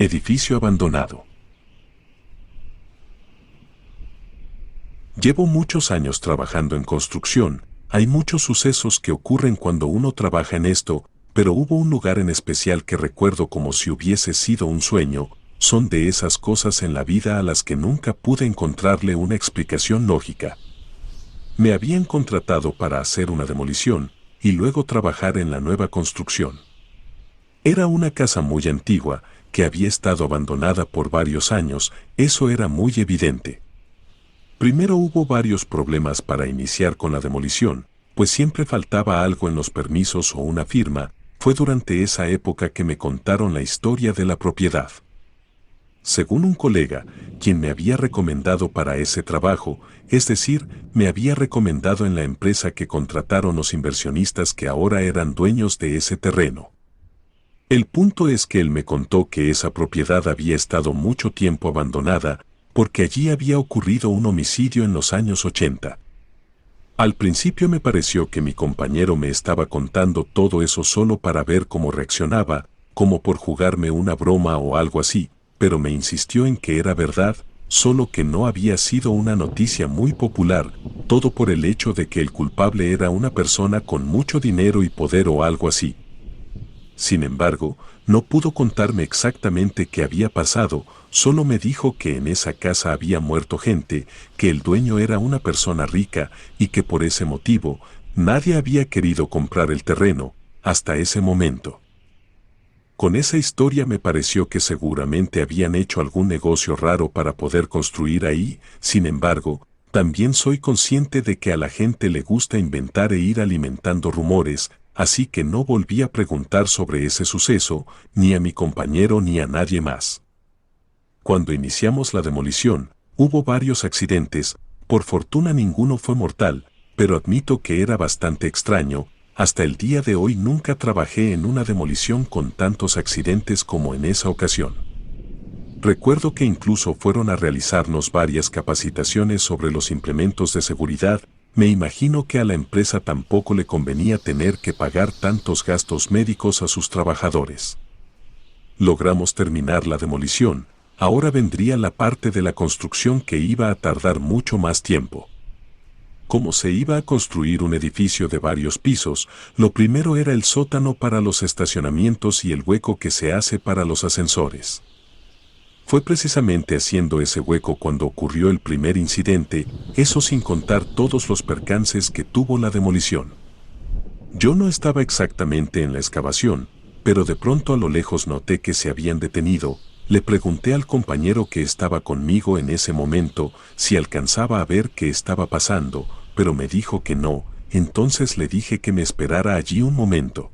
Edificio abandonado. Llevo muchos años trabajando en construcción. Hay muchos sucesos que ocurren cuando uno trabaja en esto, pero hubo un lugar en especial que recuerdo como si hubiese sido un sueño. Son de esas cosas en la vida a las que nunca pude encontrarle una explicación lógica. Me habían contratado para hacer una demolición y luego trabajar en la nueva construcción. Era una casa muy antigua que había estado abandonada por varios años, eso era muy evidente. Primero hubo varios problemas para iniciar con la demolición, pues siempre faltaba algo en los permisos o una firma. Fue durante esa época que me contaron la historia de la propiedad. Según un colega, quien me había recomendado para ese trabajo, es decir, me había recomendado en la empresa que contrataron los inversionistas que ahora eran dueños de ese terreno. El punto es que él me contó que esa propiedad había estado mucho tiempo abandonada, porque allí había ocurrido un homicidio en los años 80. Al principio me pareció que mi compañero me estaba contando todo eso solo para ver cómo reaccionaba, como por jugarme una broma o algo así, pero me insistió en que era verdad, solo que no había sido una noticia muy popular, todo por el hecho de que el culpable era una persona con mucho dinero y poder o algo así. Sin embargo, no pudo contarme exactamente qué había pasado, solo me dijo que en esa casa había muerto gente, que el dueño era una persona rica y que por ese motivo nadie había querido comprar el terreno hasta ese momento. Con esa historia me pareció que seguramente habían hecho algún negocio raro para poder construir ahí. Sin embargo, también soy consciente de que a la gente le gusta inventar e ir alimentando rumores, así que no volví a preguntar sobre ese suceso, ni a mi compañero ni a nadie más. Cuando iniciamos la demolición, hubo varios accidentes, por fortuna ninguno fue mortal, pero admito que era bastante extraño. Hasta el día de hoy nunca trabajé en una demolición con tantos accidentes como en esa ocasión. Recuerdo que incluso fueron a realizarnos varias capacitaciones sobre los implementos de seguridad. Me imagino que a la empresa tampoco le convenía tener que pagar tantos gastos médicos a sus trabajadores. Logramos terminar la demolición, ahora vendría la parte de la construcción que iba a tardar mucho más tiempo. Como se iba a construir un edificio de varios pisos, lo primero era el sótano para los estacionamientos y el hueco que se hace para los ascensores. Fue precisamente haciendo ese hueco cuando ocurrió el primer incidente, eso sin contar todos los percances que tuvo la demolición. Yo no estaba exactamente en la excavación, pero de pronto a lo lejos noté que se habían detenido. Le pregunté al compañero que estaba conmigo en ese momento si alcanzaba a ver qué estaba pasando, pero me dijo que no, entonces le dije que me esperara allí un momento.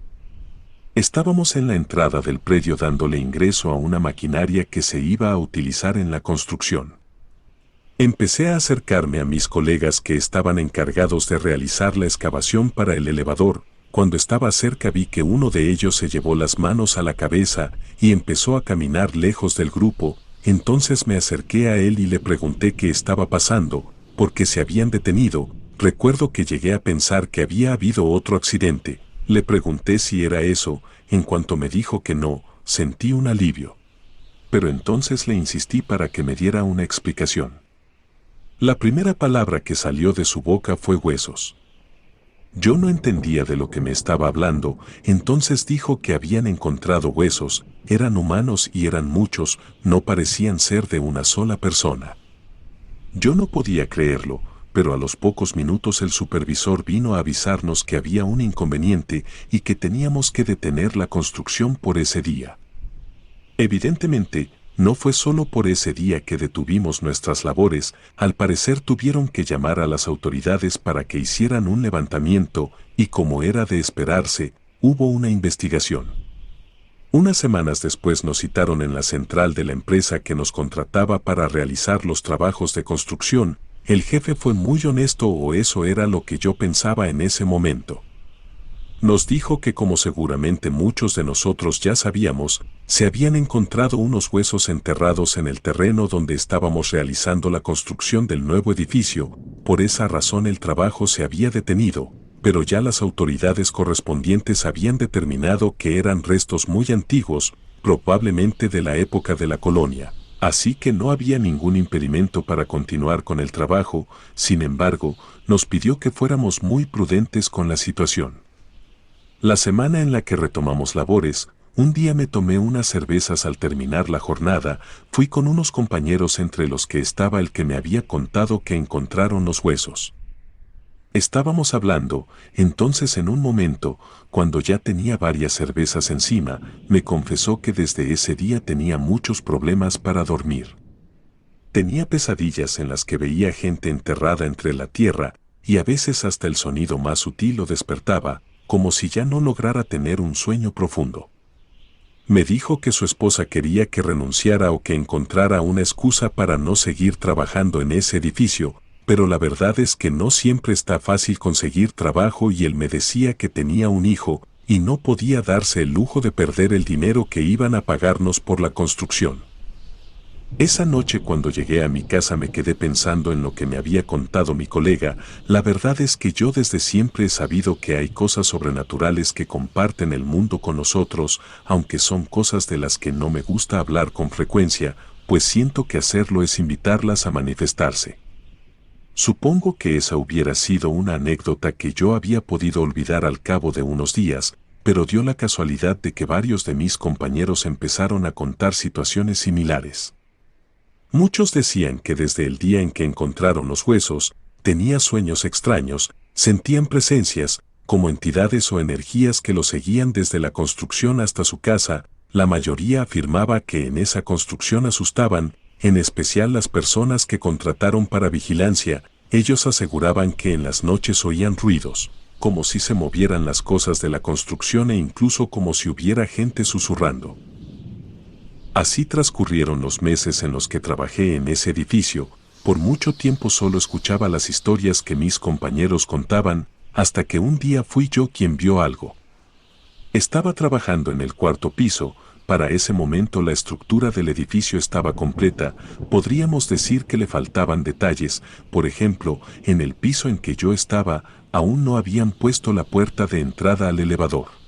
Estábamos en la entrada del predio dándole ingreso a una maquinaria que se iba a utilizar en la construcción. Empecé a acercarme a mis colegas que estaban encargados de realizar la excavación para el elevador. Cuando estaba cerca vi que uno de ellos se llevó las manos a la cabeza y empezó a caminar lejos del grupo. Entonces me acerqué a él y le pregunté qué estaba pasando, por qué se habían detenido. Recuerdo que llegué a pensar que había habido otro accidente. Le pregunté si era eso. En cuanto me dijo que no, sentí un alivio. Pero entonces le insistí para que me diera una explicación. La primera palabra que salió de su boca fue huesos. Yo no entendía de lo que me estaba hablando, entonces dijo que habían encontrado huesos, eran humanos y eran muchos, no parecían ser de una sola persona. Yo no podía creerlo, pero a los pocos minutos el supervisor vino a avisarnos que había un inconveniente y que teníamos que detener la construcción por ese día. Evidentemente, no fue solo por ese día que detuvimos nuestras labores, al parecer tuvieron que llamar a las autoridades para que hicieran un levantamiento y como era de esperarse, hubo una investigación. Unas semanas después nos citaron en la central de la empresa que nos contrataba para realizar los trabajos de construcción. El jefe fue muy honesto o eso era lo que yo pensaba en ese momento. Nos dijo que como seguramente muchos de nosotros ya sabíamos, se habían encontrado unos huesos enterrados en el terreno donde estábamos realizando la construcción del nuevo edificio, por esa razón el trabajo se había detenido, pero ya las autoridades correspondientes habían determinado que eran restos muy antiguos, probablemente de la época de la colonia, así que no había ningún impedimento para continuar con el trabajo. Sin embargo, nos pidió que fuéramos muy prudentes con la situación. La semana en la que retomamos labores, un día me tomé unas cervezas al terminar la jornada. Fui con unos compañeros entre los que estaba el que me había contado que encontraron los huesos. Estábamos hablando, entonces en un momento, cuando ya tenía varias cervezas encima, me confesó que desde ese día tenía muchos problemas para dormir. Tenía pesadillas en las que veía gente enterrada entre la tierra, y a veces hasta el sonido más sutil lo despertaba, como si ya no lograra tener un sueño profundo. Me dijo que su esposa quería que renunciara o que encontrara una excusa para no seguir trabajando en ese edificio, pero la verdad es que no siempre está fácil conseguir trabajo y él me decía que tenía un hijo y no podía darse el lujo de perder el dinero que iban a pagarnos por la construcción. Esa noche cuando llegué a mi casa me quedé pensando en lo que me había contado mi colega. La verdad es que yo desde siempre he sabido que hay cosas sobrenaturales que comparten el mundo con nosotros, aunque son cosas de las que no me gusta hablar con frecuencia, pues siento que hacerlo es invitarlas a manifestarse. Supongo que esa hubiera sido una anécdota que yo había podido olvidar al cabo de unos días, pero dio la casualidad de que varios de mis compañeros empezaron a contar situaciones similares. Muchos decían que desde el día en que encontraron los huesos, tenía sueños extraños, sentían presencias, como entidades o energías que lo seguían desde la construcción hasta su casa. La mayoría afirmaba que en esa construcción asustaban, en especial las personas que contrataron para vigilancia. Ellos aseguraban que en las noches oían ruidos, como si se movieran las cosas de la construcción e incluso como si hubiera gente susurrando. Así transcurrieron los meses en los que trabajé en ese edificio. Por mucho tiempo solo escuchaba las historias que mis compañeros contaban, hasta que un día fui yo quien vio algo. Estaba trabajando en el cuarto piso. Para ese momento la estructura del edificio estaba completa. Podríamos decir que le faltaban detalles. Por ejemplo, en el piso en que yo estaba, aún no habían puesto la puerta de entrada al elevador.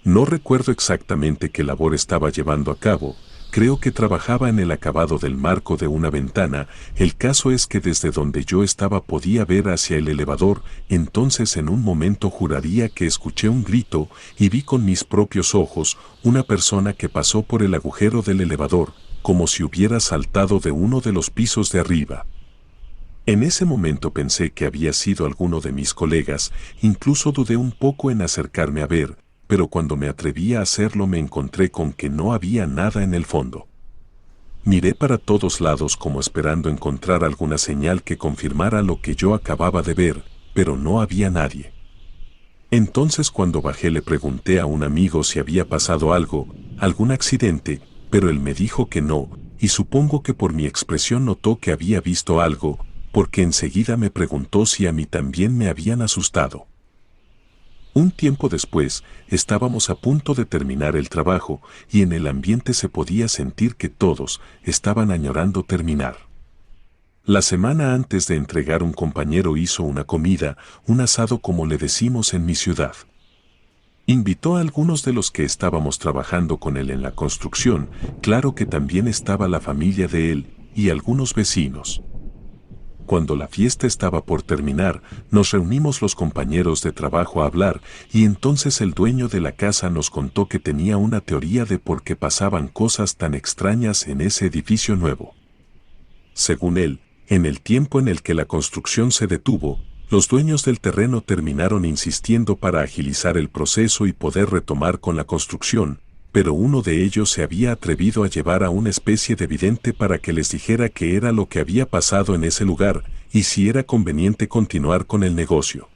No recuerdo exactamente qué labor estaba llevando a cabo. Creo que trabajaba en el acabado del marco de una ventana. El caso es que desde donde yo estaba podía ver hacia el elevador. Entonces en un momento juraría que escuché un grito y vi con mis propios ojos una persona que pasó por el agujero del elevador, como si hubiera saltado de uno de los pisos de arriba. En ese momento pensé que había sido alguno de mis colegas. Incluso dudé un poco en acercarme a ver, pero cuando me atreví a hacerlo me encontré con que no había nada en el fondo. Miré para todos lados como esperando encontrar alguna señal que confirmara lo que yo acababa de ver, pero no había nadie. Entonces cuando bajé le pregunté a un amigo si había pasado algo, algún accidente, pero él me dijo que no, y supongo que por mi expresión notó que había visto algo, porque enseguida me preguntó si a mí también me habían asustado. Un tiempo después, estábamos a punto de terminar el trabajo y en el ambiente se podía sentir que todos estaban añorando terminar. La semana antes de entregar un compañero hizo una comida, un asado como le decimos en mi ciudad. Invitó a algunos de los que estábamos trabajando con él en la construcción. Claro que también estaba la familia de él y algunos vecinos. Cuando la fiesta estaba por terminar, nos reunimos los compañeros de trabajo a hablar y entonces el dueño de la casa nos contó que tenía una teoría de por qué pasaban cosas tan extrañas en ese edificio nuevo. Según él, en el tiempo en el que la construcción se detuvo, los dueños del terreno terminaron insistiendo para agilizar el proceso y poder retomar con la construcción, pero uno de ellos se había atrevido a llevar a una especie de vidente para que les dijera qué era lo que había pasado en ese lugar y si era conveniente continuar con el negocio.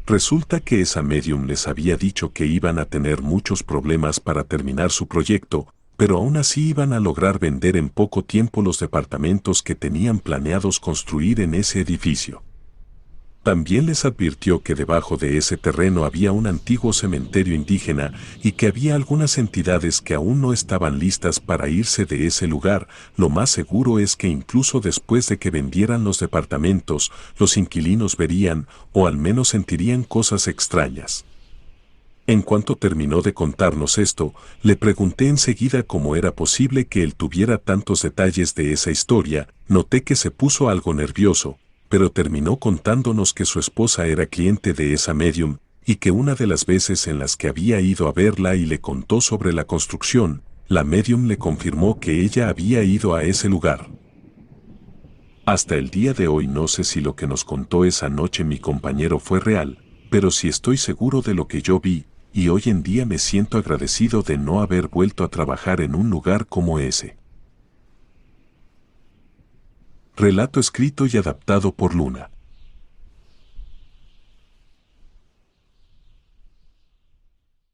Resulta que esa medium les había dicho que iban a tener muchos problemas para terminar su proyecto, pero aún así iban a lograr vender en poco tiempo los departamentos que tenían planeados construir en ese edificio. También les advirtió que debajo de ese terreno había un antiguo cementerio indígena y que había algunas entidades que aún no estaban listas para irse de ese lugar. Lo más seguro es que incluso después de que vendieran los departamentos, los inquilinos verían, o al menos sentirían cosas extrañas. En cuanto terminó de contarnos esto, le pregunté enseguida cómo era posible que él tuviera tantos detalles de esa historia. Noté que se puso algo nervioso, pero terminó contándonos que su esposa era cliente de esa medium, y que una de las veces en las que había ido a verla y le contó sobre la construcción, la medium le confirmó que ella había ido a ese lugar. Hasta el día de hoy no sé si lo que nos contó esa noche mi compañero fue real, pero sí estoy seguro de lo que yo vi, y hoy en día me siento agradecido de no haber vuelto a trabajar en un lugar como ese. Relato escrito y adaptado por Luna.